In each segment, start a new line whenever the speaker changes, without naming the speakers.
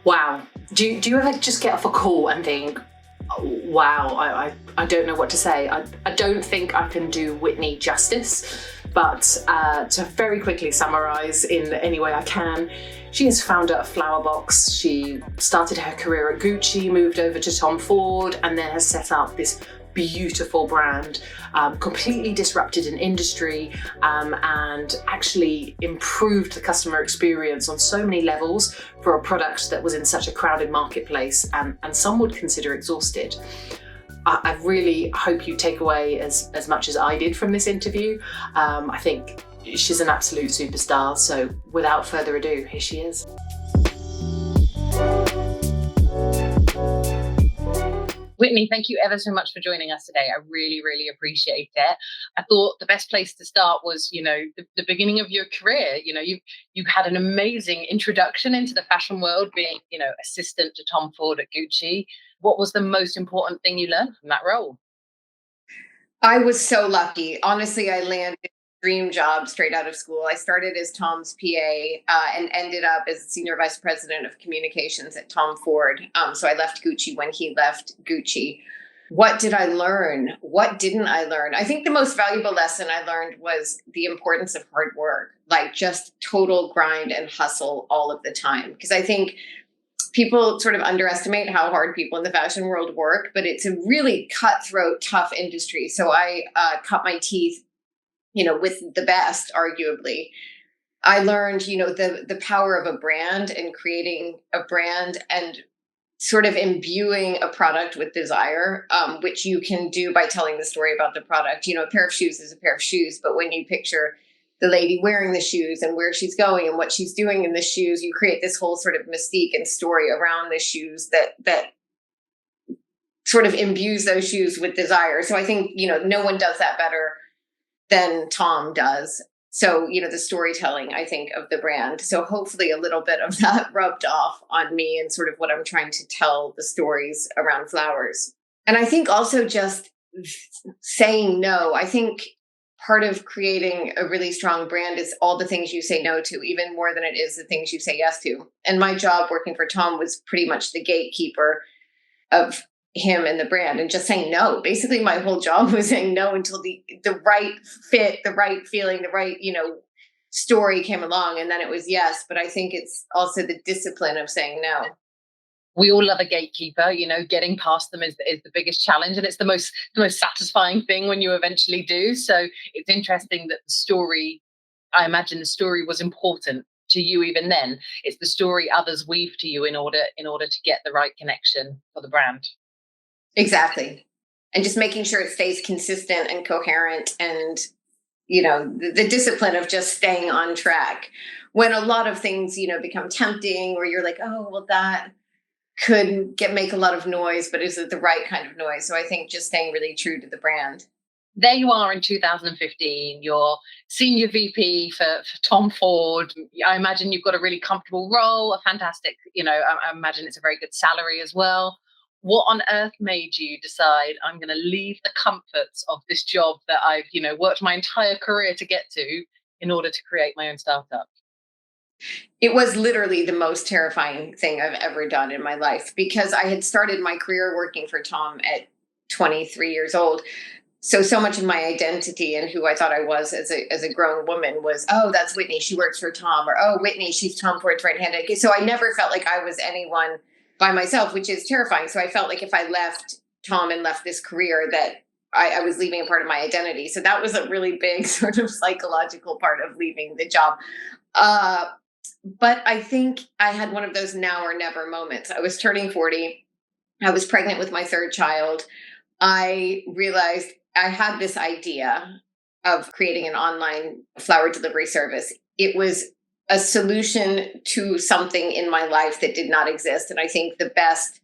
Wow. Do you ever just get off a call and think, oh, wow, I don't know what to say. I don't think I can do Whitney justice, but to very quickly summarize in any way I can, she is founder of Flowerbx. She started her career at Gucci, moved over to Tom Ford, and then has set up this beautiful brand, completely disrupted an industry, and actually improved the customer experience on so many levels for a product that was in such a crowded marketplace and some would consider exhausted. I really hope you take away as much as I did from this interview. I think she's an absolute superstar. So without further ado, here she is. Whitney, thank you ever so much for joining us today. I really, really appreciate it. I thought the best place to start was, the beginning of your career. You've had an amazing introduction into the fashion world, being, assistant to Tom Ford at Gucci. What was the most important thing you learned from that role?
I was so lucky. Honestly, I landed a dream job straight out of school. I started as Tom's PA and ended up as senior vice president of communications at Tom Ford. So I left Gucci when he left Gucci. What did I learn? What didn't I learn? I think the most valuable lesson I learned was the importance of hard work, like just total grind and hustle all of the time. Because I think people sort of underestimate how hard people in the fashion world work, but it's a really cutthroat, tough industry. So I cut my teeth, with the best, arguably. I learned, the power of a brand and creating a brand and sort of imbuing a product with desire, which you can do by telling the story about the product. A pair of shoes is a pair of shoes, but when you picture the lady wearing the shoes and where she's going and what she's doing in the shoes, you create this whole sort of mystique and story around the shoes that sort of imbues those shoes with desire. So I think, no one does that better than Tom does. So, the storytelling, I think, of the brand. So hopefully a little bit of that rubbed off on me and sort of what I'm trying to tell the stories around flowers. And I think also just saying no. I think part of creating a really strong brand is all the things you say no to, even more than it is the things you say yes to. And my job working for Tom was pretty much the gatekeeper of him and the brand and just saying no. Basically, my whole job was saying no until the right fit, the right feeling, the right, story came along. And then it was yes. But I think it's also the discipline of saying no.
We all love a gatekeeper, getting past them is the biggest challenge. And it's the most satisfying thing when you eventually do. So it's interesting that the story, I imagine the story was important to you even then. It's the story others weave to you in order to get the right connection for the brand.
Exactly. And just making sure it stays consistent and coherent and, the discipline of just staying on track. When a lot of things, become tempting or you're like, oh, well, that could make a lot of noise, but is it the right kind of noise? So I think just staying really true to the brand.
There you are in 2015, you're senior VP for Tom Ford. I imagine you've got a really comfortable role, a fantastic, I imagine it's a very good salary as well. What on earth made you decide I'm going to leave the comforts of this job that I've, worked my entire career to get to in order to create my own startup?
It was literally the most terrifying thing I've ever done in my life because I had started my career working for Tom at 23 years old. So much of my identity and who I thought I was as a grown woman was, oh, that's Whitney. She works for Tom. Or, oh, Whitney, she's Tom Ford's right hand. So I never felt like I was anyone by myself, which is terrifying. So I felt like if I left Tom and left this career that I was leaving a part of my identity. So that was a really big sort of psychological part of leaving the job. But I think I had one of those now or never moments. I was turning 40. I was pregnant with my third child. I realized I had this idea of creating an online flower delivery service. It was a solution to something in my life that did not exist. And I think the best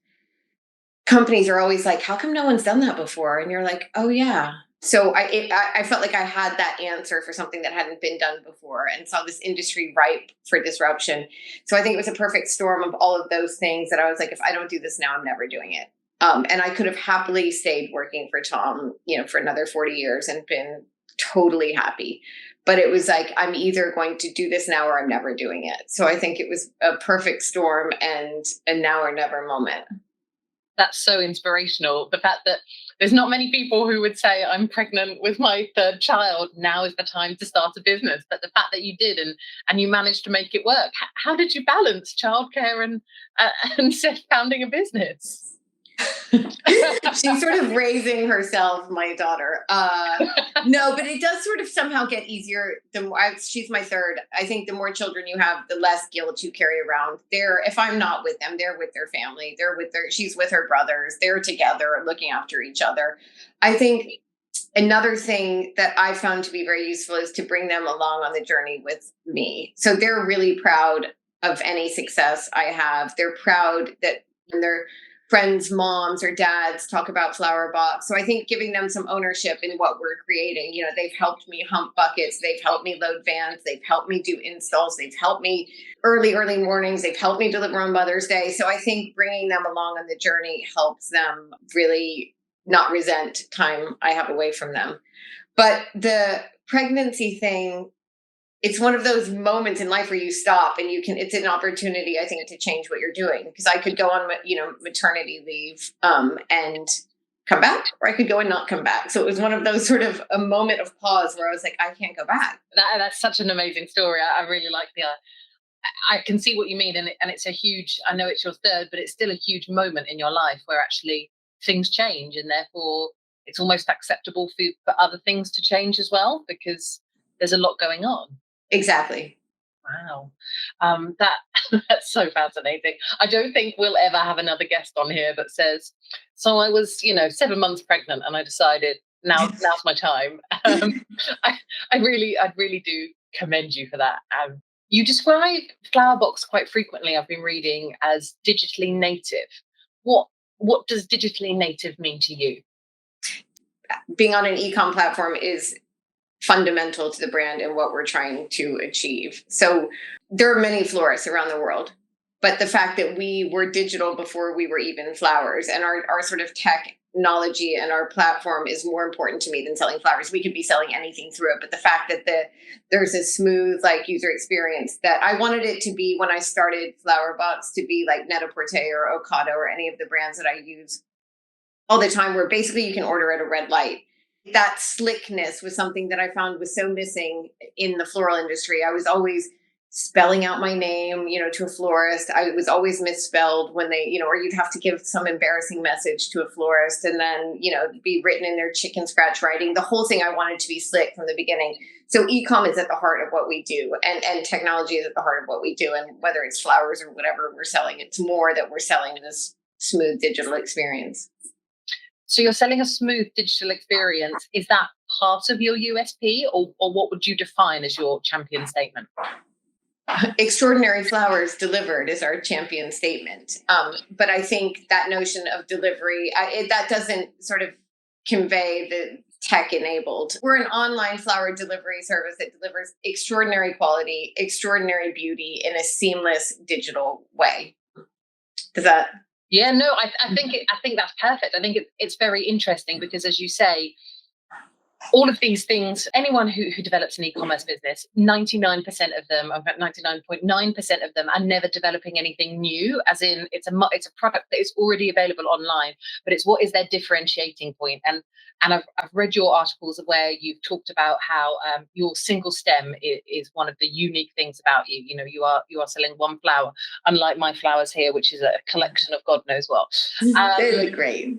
companies are always like, how come no one's done that before? And you're like, oh, yeah. So I felt like I had that answer for something that hadn't been done before and saw this industry ripe for disruption. So I think it was a perfect storm of all of those things that I was like, if I don't do this now, I'm never doing it. And I could have happily stayed working for Tom, for another 40 years and been totally happy. But it was like, I'm either going to do this now or I'm never doing it. So I think it was a perfect storm and a now or never moment.
That's so inspirational. The fact that there's not many people who would say, I'm pregnant with my third child, now is the time to start a business. But the fact that you did and you managed to make it work. How did you balance childcare and founding a business?
She's sort of raising herself, my daughter. No, but it does sort of somehow get easier. She's my third. I think the more children you have, the less guilt you carry around. If I'm not with them, they're with their family. She's with her brothers. They're together looking after each other. I think another thing that I found to be very useful is to bring them along on the journey with me. So they're really proud of any success I have. They're proud that when they're friends' moms or dads talk about Flowerbx. So I think giving them some ownership in what we're creating, they've helped me hump buckets. They've helped me load vans. They've helped me do installs. They've helped me early mornings. They've helped me deliver on Mother's Day. So I think bringing them along on the journey helps them really not resent time I have away from them. But the pregnancy thing, it's one of those moments in life where you stop and it's an opportunity, I think, to change what you're doing. Because I could go on, maternity leave and come back, or I could go and not come back. So it was one of those sort of a moment of pause where I was like, I can't go back.
That's such an amazing story. I really like I can see what you mean. And it's a huge, I know it's your third, but it's still a huge moment in your life where actually things change. And therefore it's almost acceptable for other things to change as well, because there's a lot going on.
Exactly.
Wow. That's so fascinating. I don't think we'll ever have another guest on here that says, so I was, 7 months pregnant and I decided now's my time. I'd really do commend you for that. You describe Flowerbx quite frequently, I've been reading, as digitally native. What does digitally native mean to you?
Being on an ecom platform is fundamental to the brand and what we're trying to achieve. So there are many florists around the world, but the fact that we were digital before we were even flowers, and our sort of technology and our platform is more important to me than selling flowers. We could be selling anything through it, but the fact that there's a smooth user experience that I wanted it to be when I started Flowerbx, to be like Net-a-Porter or Ocado or any of the brands that I use all the time, where basically you can order at a red light. That slickness was something that I found was so missing in the floral industry. I was always spelling out my name, to a florist. I was always misspelled when they, or you'd have to give some embarrassing message to a florist and then, be written in their chicken scratch writing. The whole thing I wanted to be slick from the beginning. So ecom is at the heart of what we do, and technology is at the heart of what we do. And whether it's flowers or whatever we're selling, it's more that we're selling this smooth digital experience.
So you're selling a smooth digital experience. Is that part of your USP, or what would you define as your champion statement?
Extraordinary flowers delivered is our champion statement. But I think that notion of delivery, that doesn't sort of convey the tech-enabled. We're an online flower delivery service that delivers extraordinary quality, extraordinary beauty in a seamless digital way. Does that...
Yeah, no, I think that's perfect. I think it's very interesting because, as you say, all of these things, anyone who develops an e-commerce business, 99% of them, about 99.9% of them, are never developing anything new, as in it's a product that is already available online, but it's what is their differentiating point. And I've read your articles where you've talked about how your single stem is one of the unique things about you. You are selling one flower, unlike my flowers here, which is a collection of God knows what.
They look great.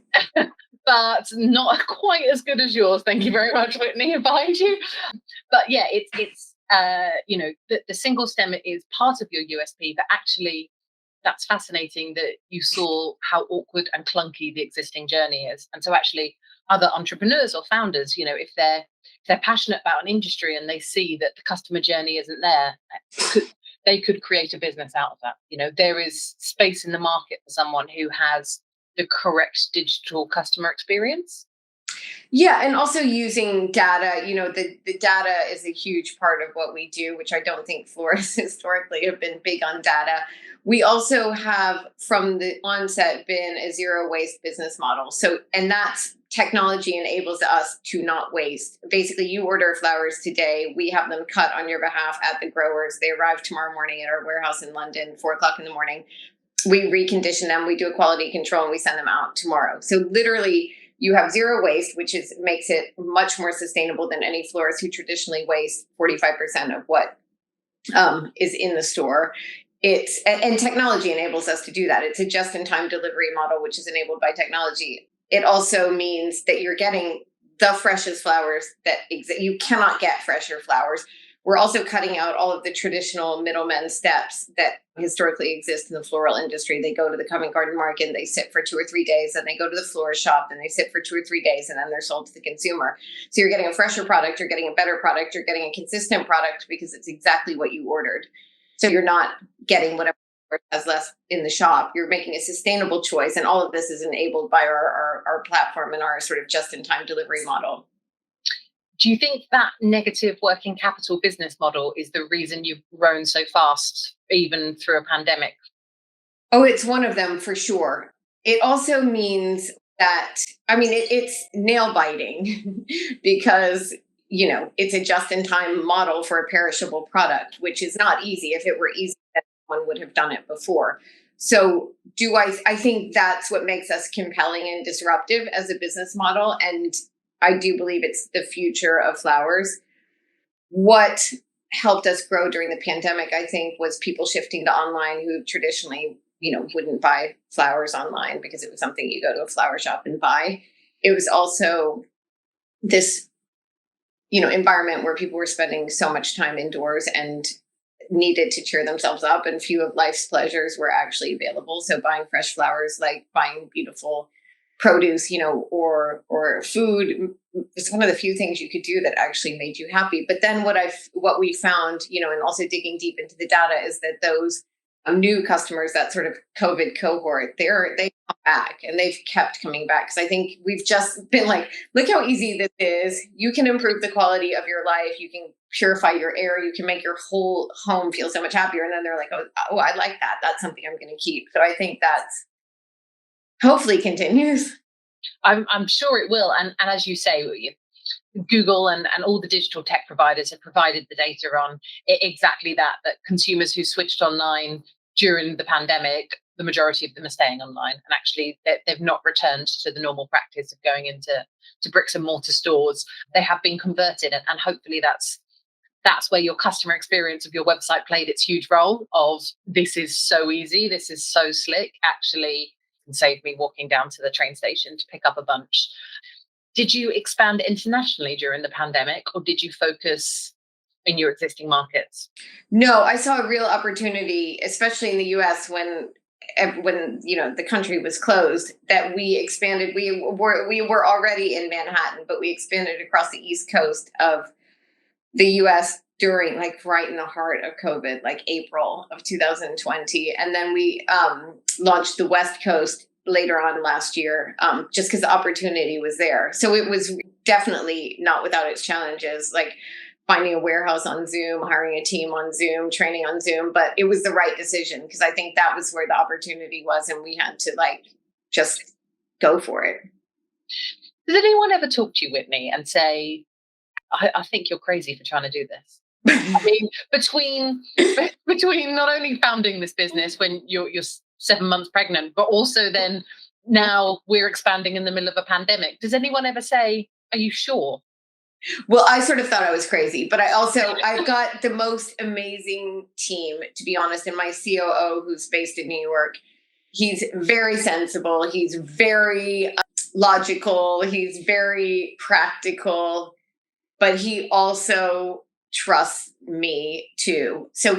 But not quite as good as yours. Thank you very much, Whitney, behind you. But yeah, it's the single stem is part of your USP, but actually that's fascinating that you saw how awkward and clunky the existing journey is. And so actually other entrepreneurs or founders, if they're passionate about an industry and they see that the customer journey isn't there, they could create a business out of that. There is space in the market for someone who has the correct digital customer experience.
Yeah, and also using data. The data is a huge part of what we do, which I don't think florists historically have been big on data. We also have, from the onset, been a zero waste business model. So, and that's technology enables us to not waste. Basically, you order flowers today, we have them cut on your behalf at the growers. They arrive tomorrow morning at our warehouse in London, 4:00 in the morning. We recondition them, we do a quality control, and we send them out tomorrow. So literally, you have zero waste, which makes it much more sustainable than any florist who traditionally waste 45% of what is in the store. And technology enables us to do that. It's a just-in-time delivery model, which is enabled by technology. It also means that you're getting the freshest flowers that you cannot get fresher flowers. We're also cutting out all of the traditional middlemen steps that historically exist in the floral industry. They go to the Covent Garden market, they sit for 2 or 3 days, and they go to the florist shop, and they sit for 2 or 3 days, and then they're sold to the consumer. So you're getting a fresher product, you're getting a better product, you're getting a consistent product because it's exactly what you ordered. So you're not getting whatever has less in the shop. You're making a sustainable choice, and all of this is enabled by our platform and our sort of just-in-time delivery model.
Do you think that negative working capital business model is the reason you've grown so fast, even through a pandemic?
Oh, it's one of them for sure. It also means that, it's nail biting because, it's a just-in-time model for a perishable product, which is not easy. If it were easy, one would have done it before. So I think that's what makes us compelling and disruptive as a business model. And I do believe it's the future of flowers. What helped us grow during the pandemic, I think, was people shifting to online who traditionally, wouldn't buy flowers online because it was something you go to a flower shop and buy. It was also this, environment where people were spending so much time indoors and needed to cheer themselves up, and few of life's pleasures were actually available. So buying fresh flowers, like buying beautiful produce, or food, is one of the few things you could do that actually made you happy. But then what we found, and also digging deep into the data, is that those new customers, that sort of COVID cohort, they come back, and they've kept coming back. Because I think we've just been like, look how easy this is. You can improve the quality of your life. You can purify your air. You can make your whole home feel so much happier. And then they're like, oh, I like that. That's something I'm going to keep. So I think that's hopefully continues.
I'm sure it will. And as you say, Google and all the digital tech providers have provided the data on exactly that consumers who switched online during the pandemic, the majority of them are staying online. And actually, they've not returned to the normal practice of going into bricks and mortar stores. They have been converted. And hopefully that's where your customer experience of your website played its huge role of, this is so easy, this is so slick, actually can save me walking down to the train station to pick up a bunch. Did you expand internationally during the pandemic, or did you focus in your existing markets?
No, I saw a real opportunity, especially in the US when the country was closed, that we expanded. We were already in Manhattan, but we expanded across the East Coast of the US during, right in the heart of COVID, April of 2020. And then we launched the West Coast later on last year, just because the opportunity was there. So it was definitely not without its challenges, like finding a warehouse on Zoom, hiring a team on Zoom, training on Zoom, but it was the right decision because I think that was where the opportunity was, and we had to just go for it.
Does anyone ever talk to you, Whitney, and say, I think you're crazy for trying to do this? I mean, between not only founding this business when you're 7 months pregnant, but also then now we're expanding in the middle of a pandemic. Does anyone ever say, are you sure?
Well, I sort of thought I was crazy, but I've got the most amazing team, to be honest, and my COO, who's based in New York. He's very sensible. He's very logical. He's very practical, but he also trusts me too. So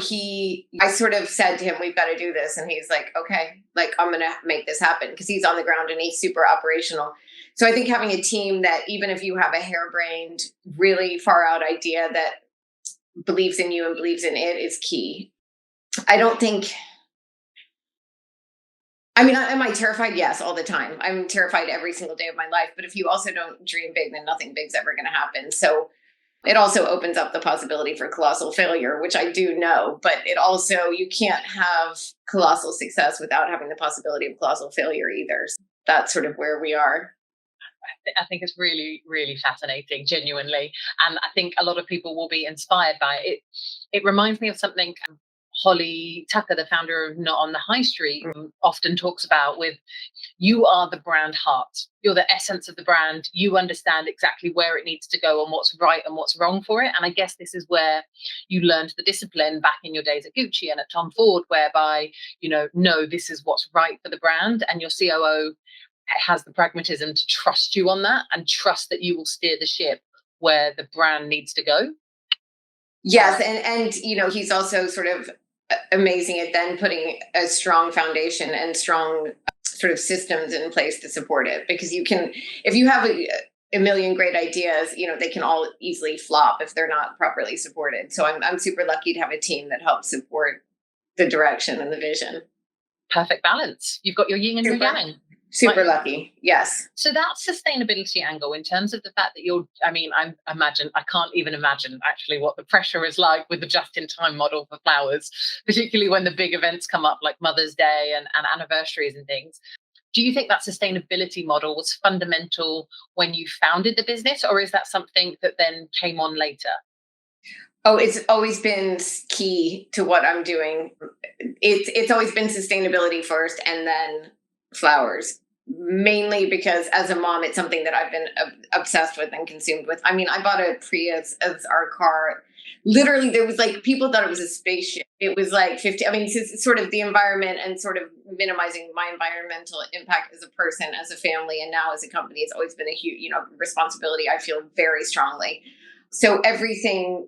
I sort of said to him, we've got to do this. And he's like, okay, I'm going to make this happen, because he's on the ground and he's super operational. So I think having a team that, even if you have a harebrained, really far out idea, that believes in you and believes in it, is key. Am I terrified? Yes, all the time. I'm terrified every single day of my life. But if you also don't dream big, then nothing big's ever going to happen. So it also opens up the possibility for colossal failure, which I do know, but you can't have colossal success without having the possibility of colossal failure either. So that's sort of where we are.
I think it's really, really fascinating, genuinely. And I think a lot of people will be inspired by it. It reminds me of something Holly Tucker, the founder of Not on the High Street, often talks about with you are the brand heart. You're the essence of the brand. You understand exactly where it needs to go and what's right and what's wrong for it. And I guess this is where you learned the discipline back in your days at Gucci and at Tom Ford, whereby, no, this is what's right for the brand. And your COO has the pragmatism to trust you on that and trust that you will steer the ship where the brand needs to go.
Yes. And he's also sort of amazing at then putting a strong foundation and strong sort of systems in place to support it, because you can, if you have a million great ideas, they can all easily flop if they're not properly supported. So I'm super lucky to have a team that helps support the direction and the vision.
Perfect balance. You've got your yin and your yang.
Super lucky. Yes.
So that sustainability angle, in terms of the fact that I can't even imagine actually what the pressure is like with the just-in-time model for flowers, particularly when the big events come up like Mother's Day and anniversaries and things. Do you think that sustainability model was fundamental when you founded the business, or is that something that then came on later?
Oh, it's always been key to what I'm doing. It's always been sustainability first and then flowers, mainly because as a mom, it's something that I've been obsessed with and consumed with. I mean, I bought a Prius as our car. Literally, there was like, people thought it was a spaceship. It was like 50. I mean, it's sort of the environment and sort of minimizing my environmental impact as a person, as a family, and now as a company. It's always been a huge, responsibility I feel very strongly. So everything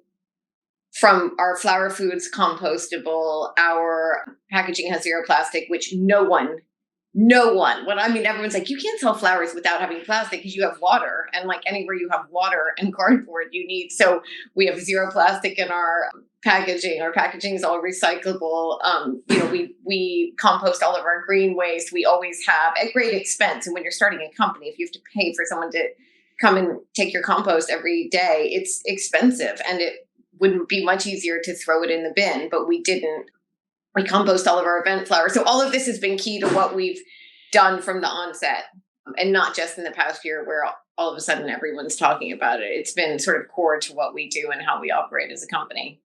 from our flower foods, compostable, our packaging has zero plastic, which no one, everyone's like, you can't sell flowers without having plastic because you have water, and like anywhere you have water and cardboard you need. So we have zero plastic in our packaging. Our packaging is all recyclable. We compost all of our green waste. We always have, at great expense. And when you're starting a company, if you have to pay for someone to come and take your compost every day, it's expensive, and it wouldn't be much easier to throw it in the bin, but we didn't. We compost all of our event flowers. So all of this has been key to what we've done from the onset, and not just in the past year where all of a sudden everyone's talking about it. It's been sort of core to what we do and how we operate as a company.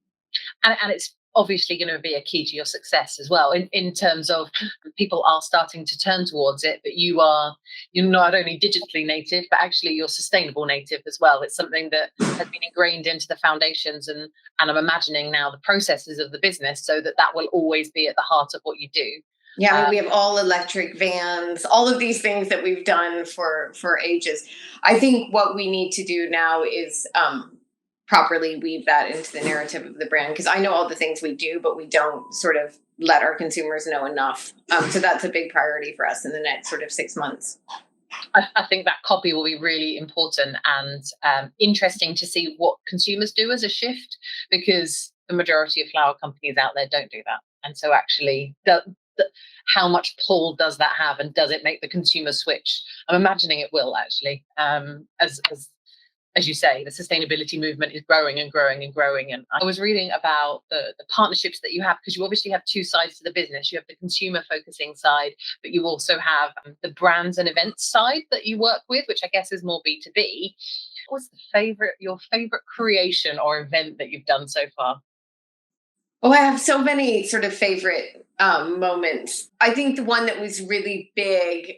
And it's obviously going to be a key to your success as well, in terms of people are starting to turn towards it, but you're not only digitally native, but actually you're sustainable native as well. It's something that has been ingrained into the foundations, and I'm imagining now the processes of the business, so that will always be at the heart of what you do.
Yeah, we have all electric vans, all of these things that we've done for ages. I think what we need to do now is properly weave that into the narrative of the brand, because I know all the things we do, but we don't sort of let our consumers know enough. So that's a big priority for us in the next sort of 6 months.
I think that copy will be really important and interesting to see what consumers do as a shift, because the majority of flower companies out there don't do that. And so actually, how much pull does that have, and does it make the consumer switch? I'm imagining it will actually, as you say, the sustainability movement is growing and growing and growing. And I was reading about the partnerships that you have, because you obviously have two sides to the business. You have the consumer focusing side, but you also have the brands and events side that you work with, which I guess is more B2B. What's your favorite creation or event that you've done so far?
Oh, I have so many sort of favorite moments. I think the one that was really big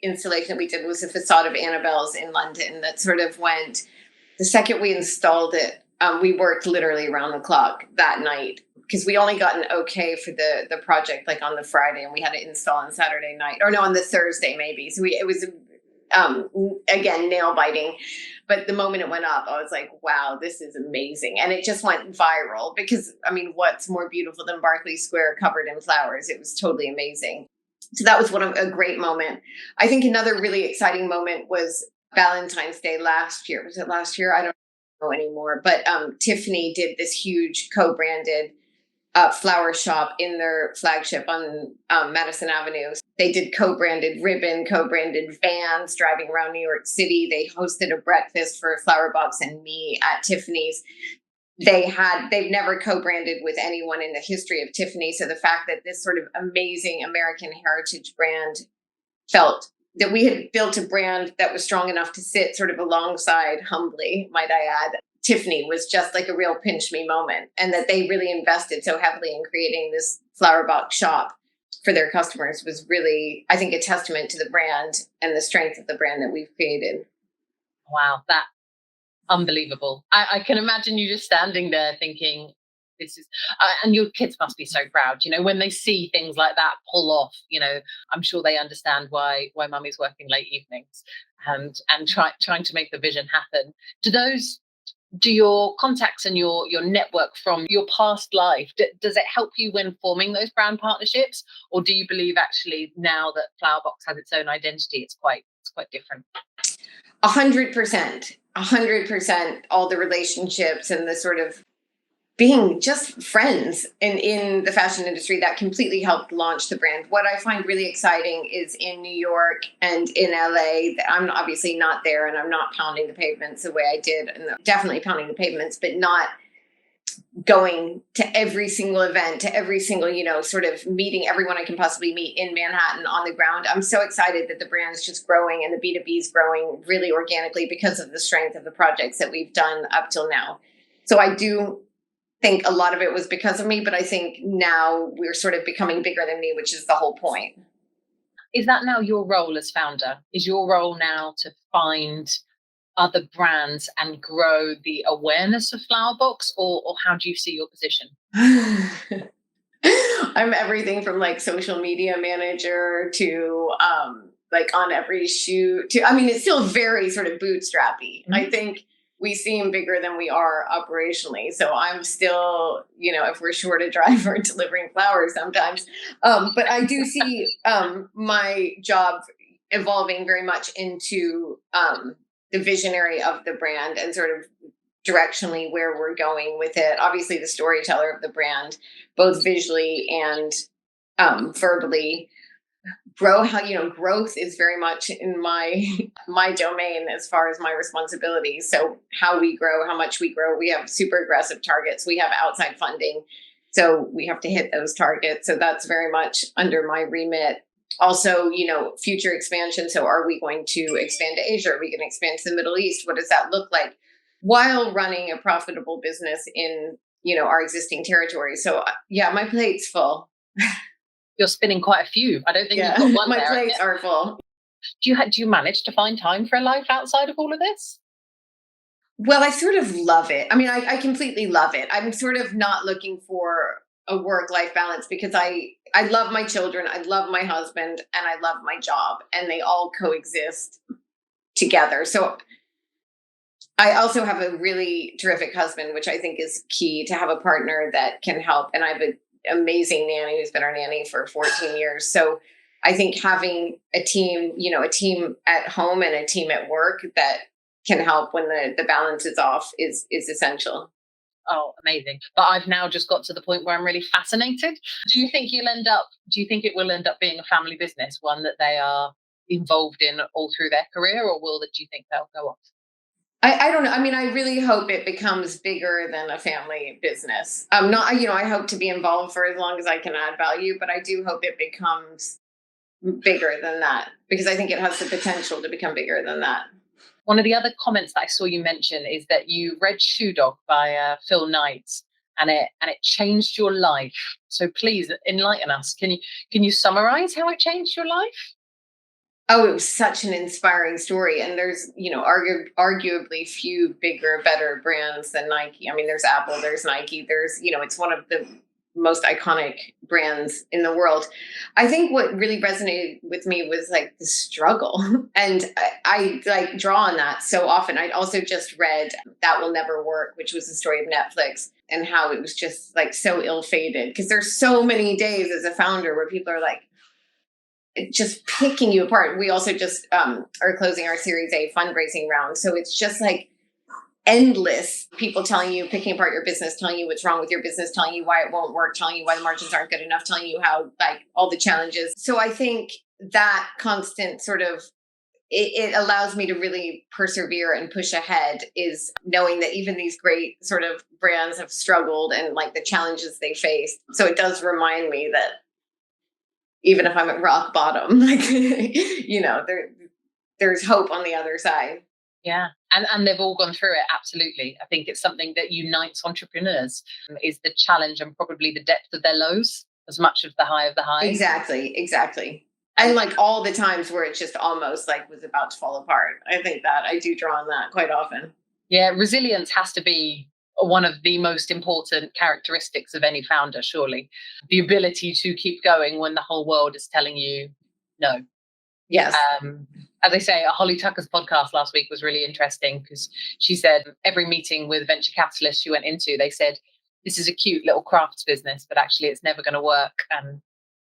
installation that we did was the facade of Annabelle's in London. That sort of went, the second we installed it, we worked literally around the clock that night, because we only got an okay for the project like on the Friday, and we had to install on Saturday night, or no, on the Thursday maybe. So it was again, nail biting. But the moment it went up, I was like, wow, this is amazing. And it just went viral, because, I mean, what's more beautiful than Berkeley Square covered in flowers? It was totally amazing. So that was a great moment. I think another really exciting moment was Valentine's Day last year. Was it last year? I don't know anymore. But Tiffany did this huge co-branded flower shop in their flagship on Madison Avenue. They did co-branded ribbon, co-branded vans driving around New York City. They hosted a breakfast for Flowerbx and me at Tiffany's. They've never co-branded with anyone in the history of Tiffany. So the fact that this sort of amazing American heritage brand felt that we had built a brand that was strong enough to sit sort of alongside, humbly, might I add, Tiffany, was just like a real pinch me moment. And that they really invested so heavily in creating this Flowerbx shop for their customers was really, I think, a testament to the brand and the strength of the brand that we've created.
Wow, that unbelievable. I can imagine you just standing there thinking, this is, and your kids must be so proud, when they see things like that pull off, I'm sure they understand why mummy's working late evenings and trying to make the vision happen. Do your contacts and your network from your past life, does it help you when forming those brand partnerships? Or do you believe actually now that Flowerbx has its own identity, it's quite different?
100%, all the relationships and the sort of being just friends in the fashion industry that completely helped launch the brand. What I find really exciting is in New York and in LA, I'm obviously not there and I'm not pounding the pavements the way I did, and definitely pounding the pavements, but not going to every single event, to every single, sort of meeting everyone I can possibly meet in Manhattan on the ground. I'm so excited that the brand is just growing and the B2B is growing really organically because of the strength of the projects that we've done up till now. So I do think a lot of it was because of me, but I think now we're sort of becoming bigger than me, which is the whole point.
Is that now your role as founder? Is your role now to find other brands and grow the awareness of Flowerbx, or how do you see your position?
I'm everything from like social media manager to like on every shoot to, it's still very sort of bootstrappy. Mm-hmm. I think we seem bigger than we are operationally. So I'm still, if we're short a driver delivering flowers sometimes. But I do see my job evolving very much into the visionary of the brand and sort of directionally where we're going with it. Obviously the storyteller of the brand, both visually and verbally. Growth is very much in my domain as far as my responsibility. So how we grow, how much we grow, we have super aggressive targets. We have outside funding, so we have to hit those targets. So that's very much under my remit. Also, future expansion. So are we going to expand to Asia? Are we going to expand to the Middle East? What does that look like while running a profitable business in, our existing territory? So yeah, my plate's full.
You're spinning quite a few. I don't think you've got one.
My plates are full.
Do you manage to find time for a life outside of all of this?
Well, I sort of love it. I completely love it. I'm sort of not looking for a work-life balance because I love my children, I love my husband, and I love my job, and they all coexist together. So I also have a really terrific husband, which I think is key, to have a partner that can help. And I have an amazing nanny who's been our nanny for 14 years. So I think having a team, a team at home and a team at work that can help when the balance is off is essential.
Oh, amazing. But I've now just got to the point where I'm really fascinated. Do you think it will end up being a family business, one that they are involved in all through their career, or do you think they'll go off?
I don't know. I really hope it becomes bigger than a family business. I hope to be involved for as long as I can add value, but I do hope it becomes bigger than that because I think it has the potential to become bigger than that.
One of the other comments that I saw you mention is that you read Shoe Dog by Phil Knight and it changed your life. So please enlighten us. Can you summarize how it changed your life?
Oh, it was such an inspiring story. And there's, arguably few bigger, better brands than Nike. There's Apple, there's Nike, there's, it's one of the most iconic brands in the world. I think what really resonated with me was like the struggle. And I like draw on that so often. I also just read That Will Never Work, which was the story of Netflix and how it was just like so ill-fated. Because there's so many days as a founder where people are like, just picking you apart. We also just are closing our Series A fundraising round. So it's just like endless people telling you, picking apart your business, telling you what's wrong with your business, telling you why it won't work, telling you why the margins aren't good enough, telling you how like all the challenges. So I think that constant sort of, it allows me to really persevere and push ahead, is knowing that even these great sort of brands have struggled and like the challenges they face. So it does remind me that even if I'm at rock bottom, like, there's hope on the other side.
Yeah. And they've all gone through it. Absolutely. I think it's something that unites entrepreneurs, is the challenge and probably the depth of their lows as much as the high of the highs.
Exactly. And like all the times where it's just almost like was about to fall apart. I think that I do draw on that quite often.
Yeah. Resilience has to be one of the most important characteristics of any founder, surely. The ability to keep going when the whole world is telling you no.
Yes.
As I say, Holly Tucker's podcast last week was really interesting because she said every meeting with venture capitalists she went into, they said, this is a cute little crafts business, but actually it's never going to work. And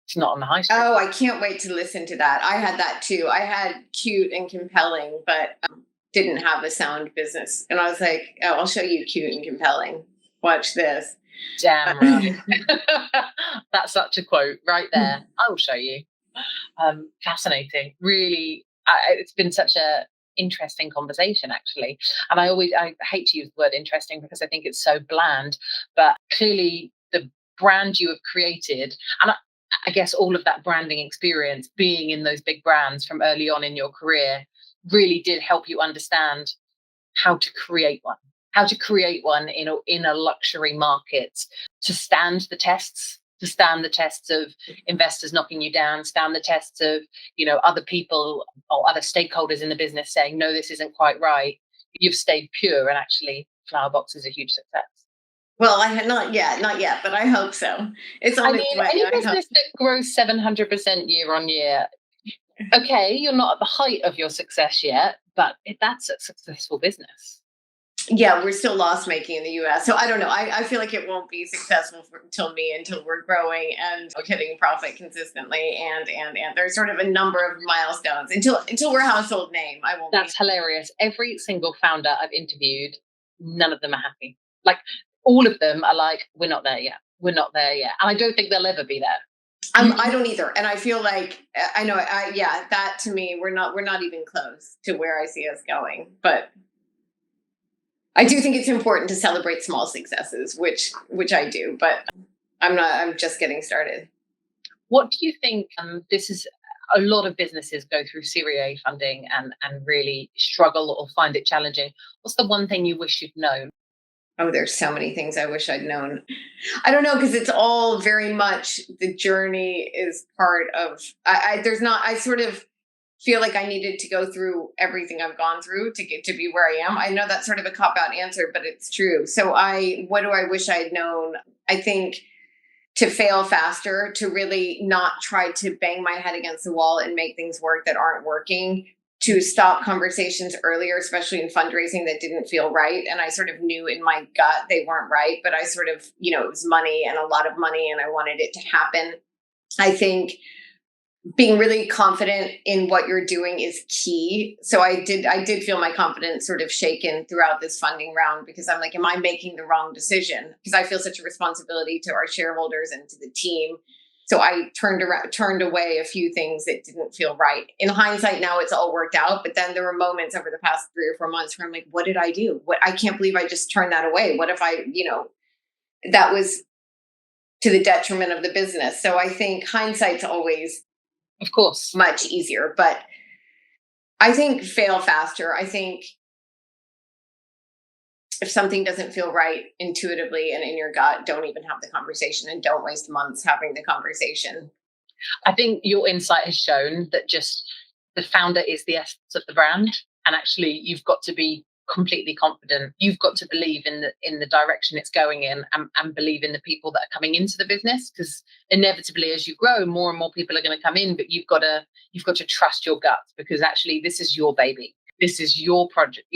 it's not on the high street.
Oh, I can't wait to listen to that. I had that too. I had cute and compelling, but didn't have a sound business. And I was like, oh, I'll show you cute and compelling. Watch this.
Damn right. That's such a quote right there. I'll show you. Fascinating. Really, it's been such a interesting conversation, actually. And I hate to use the word interesting because I think it's so bland, but clearly the brand you have created, and I guess all of that branding experience being in those big brands from early on in your career really did help you understand how to create one in a luxury market to stand the tests of investors knocking you down, stand the tests of, other people or other stakeholders in the business saying, no, this isn't quite right. You've stayed pure, and actually Flowerbx is a huge success.
Well, I had not yet, but I hope so. It's on its way.
Any business that grows 700% year on year, okay, you're not at the height of your success yet, but that's a successful business.
Yeah, we're still loss making in the US. So I don't know. I feel like it won't be successful until we're growing and hitting profit consistently. And there's sort of a number of milestones until we're a household name. I won't.
That's hilarious. Every single founder I've interviewed, none of them are happy. Like all of them are like, we're not there yet. We're not there yet. And I don't think they'll ever be there.
I don't either. And I feel like, I know, that to me, we're not even close to where I see us going, but I do think it's important to celebrate small successes, which I do, but I'm just getting started.
What do you think? This is a lot of businesses go through Series A funding and really struggle or find it challenging. What's the one thing you wish you'd known?
Oh, there's so many things I wish I'd known. I don't know, because it's all very much the journey is part of, I sort of feel like I needed to go through everything I've gone through to get to be where I am. I know that's sort of a cop-out answer, but it's true. So what do I wish I'd known? I think to fail faster, to really not try to bang my head against the wall and make things work that aren't working, to stop conversations earlier, especially in fundraising that didn't feel right. And I sort of knew in my gut they weren't right, but I sort of, it was money and a lot of money and I wanted it to happen. I think being really confident in what you're doing is key. So I did feel my confidence sort of shaken throughout this funding round because I'm like, am I making the wrong decision? Because I feel such a responsibility to our shareholders and to the team. So I turned away a few things that didn't feel right. In hindsight, now it's all worked out. But then there were moments over the past 3 or 4 months where I'm like, what did I do? I can't believe I just turned that away. What if that was to the detriment of the business? So I think hindsight's always,
of course,
much easier. But I think fail faster. I think if something doesn't feel right intuitively and in your gut, don't even have the conversation and don't waste months having the conversation.
I think your insight has shown that just the founder is the essence of the brand. And actually, you've got to be completely confident. You've got to believe in the direction it's going in and believe in the people that are coming into the business, because inevitably as you grow, more and more people are going to come in, but you've got to trust your gut, because actually this is your baby. This is your project,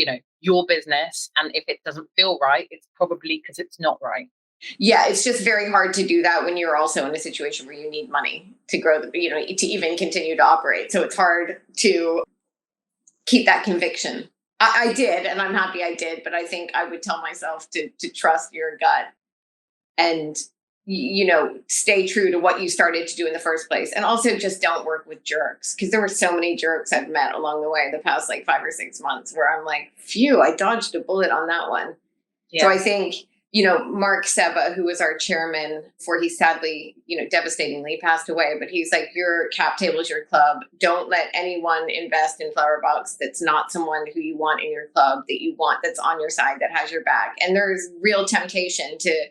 your business. And if it doesn't feel right, it's probably because it's not right.
Yeah, it's just very hard to do that when you're also in a situation where you need money to grow to even continue to operate. So it's hard to keep that conviction. I did, and I'm happy I did, but I think I would tell myself to trust your gut and, stay true to what you started to do in the first place. And also just don't work with jerks, because there were so many jerks I've met along the way the past 5 or 6 months where I'm like, phew, I dodged a bullet on that one. Yeah. So I think, Mark Seba, who was our chairman before he sadly, devastatingly passed away, but he's like, your cap table is your club. Don't let anyone invest in Flowerbx that's not someone who you want in your club, that you want, that's on your side, that has your back. And there's real temptation to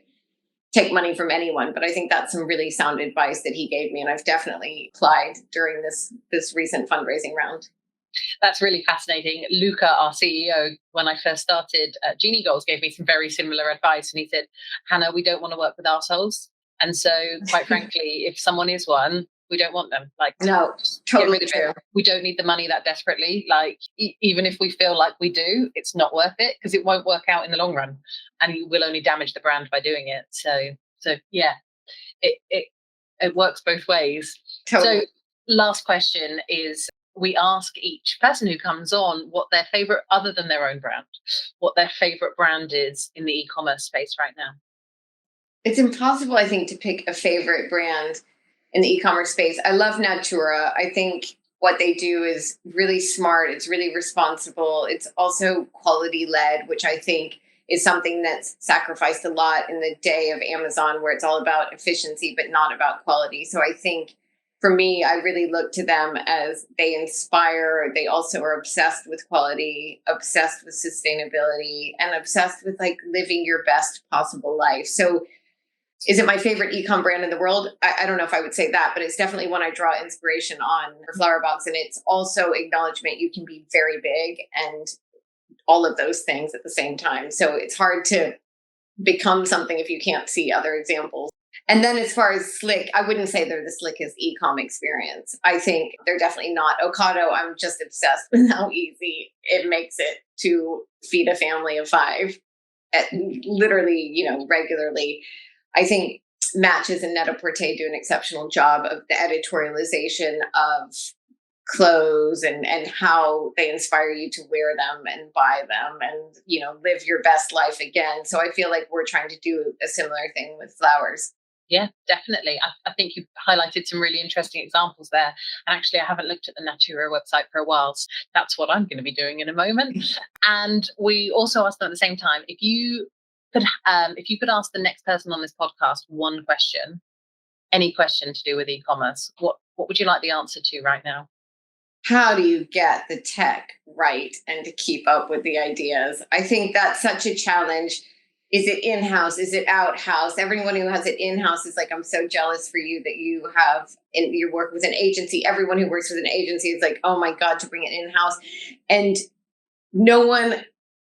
take money from anyone. But I think that's some really sound advice that he gave me. And I've definitely applied during this recent fundraising round.
That's really fascinating. Luca, our CEO, when I first started Genie Goals, gave me some very similar advice. And he said, Hannah, we don't want to work with assholes. And so, quite frankly, if someone is one, we don't want them.
No, totally true.
We don't need the money that desperately. Even if we feel like we do, it's not worth it because it won't work out in the long run. And you will only damage the brand by doing it. So yeah, it works both ways.
Totally.
So last question is, we ask each person who comes on what their favorite, other than their own brand, what their favorite brand is in the e-commerce space right now.
It's impossible, I think, to pick a favorite brand in the e-commerce space. I love Natura. I think what they do is really smart. It's really responsible. It's also quality led, which I think is something that's sacrificed a lot in the day of Amazon, where it's all about efficiency, but not about quality. So I think for me, I really look to them as they inspire. They also are obsessed with quality, obsessed with sustainability, and obsessed with living your best possible life. So is it my favorite e-com brand in the world? I don't know if I would say that, but it's definitely one I draw inspiration on for Flowerbx. And it's also acknowledgement you can be very big and all of those things at the same time. So it's hard to become something if you can't see other examples. And then as far as slick, I wouldn't say they're the slickest e-com experience. I think they're definitely not. Ocado, I'm just obsessed with how easy it makes it to feed a family of 5 literally, regularly. I think Matches and Net-a-Porter do an exceptional job of the editorialization of clothes and how they inspire you to wear them and buy them and, live your best life again. So I feel like we're trying to do a similar thing with flowers.
Yeah, definitely. I think you highlighted some really interesting examples there. And actually, I haven't looked at the Natura website for a while. So that's what I'm going to be doing in a moment. And we also asked them at the same time, if you could ask the next person on this podcast one question, any question to do with e-commerce, what would you like the answer to right now?
How do you get the tech right and to keep up with the ideas? I think that's such a challenge. Is it in-house? Is it out-house? Everyone who has it in-house is like, I'm so jealous for you that you have, and you work with an agency. Everyone who works with an agency is like, oh my God, to bring it in-house. And no one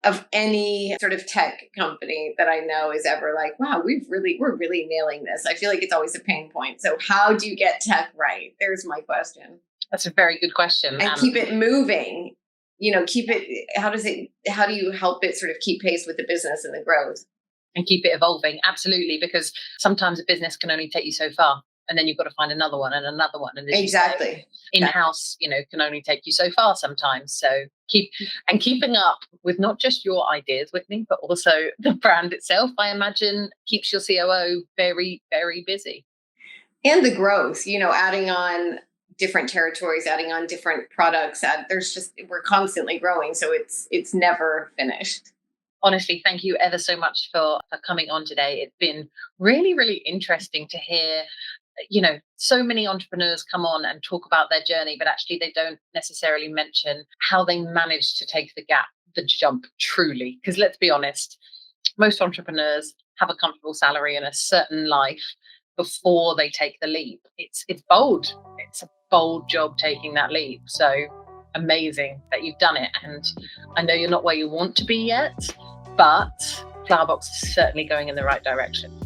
of any sort of tech company that I know is ever like, wow, we're really nailing this. I feel like it's always a pain point. So how do you get tech right? There's my question.
That's a very good question.
And keep it moving. How do you help it sort of keep pace with the business and the growth?
And keep it evolving. Absolutely. Because sometimes a business can only take you so far. And then you've got to find another one and another one. And
exactly.
In-house, can only take you so far sometimes. So keeping up with not just your ideas, Whitney, but also the brand itself, I imagine, keeps your COO very, very busy.
And the growth, adding on different territories, adding on different products. We're constantly growing. So it's never finished.
Honestly, thank you ever so much for coming on today. It's been really, really interesting to hear, so many entrepreneurs come on and talk about their journey, but actually they don't necessarily mention how they managed to take the jump truly. Because let's be honest, most entrepreneurs have a comfortable salary and a certain life before they take the leap. It's bold. It's a bold job taking that leap. So amazing that you've done it. And I know you're not where you want to be yet, but Flowerbx is certainly going in the right direction.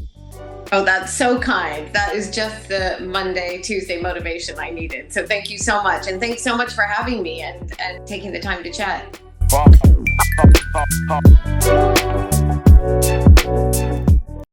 Oh, that's so kind. That is just the Monday, Tuesday motivation I needed. So thank you so much. And thanks so much for having me and taking the time to chat.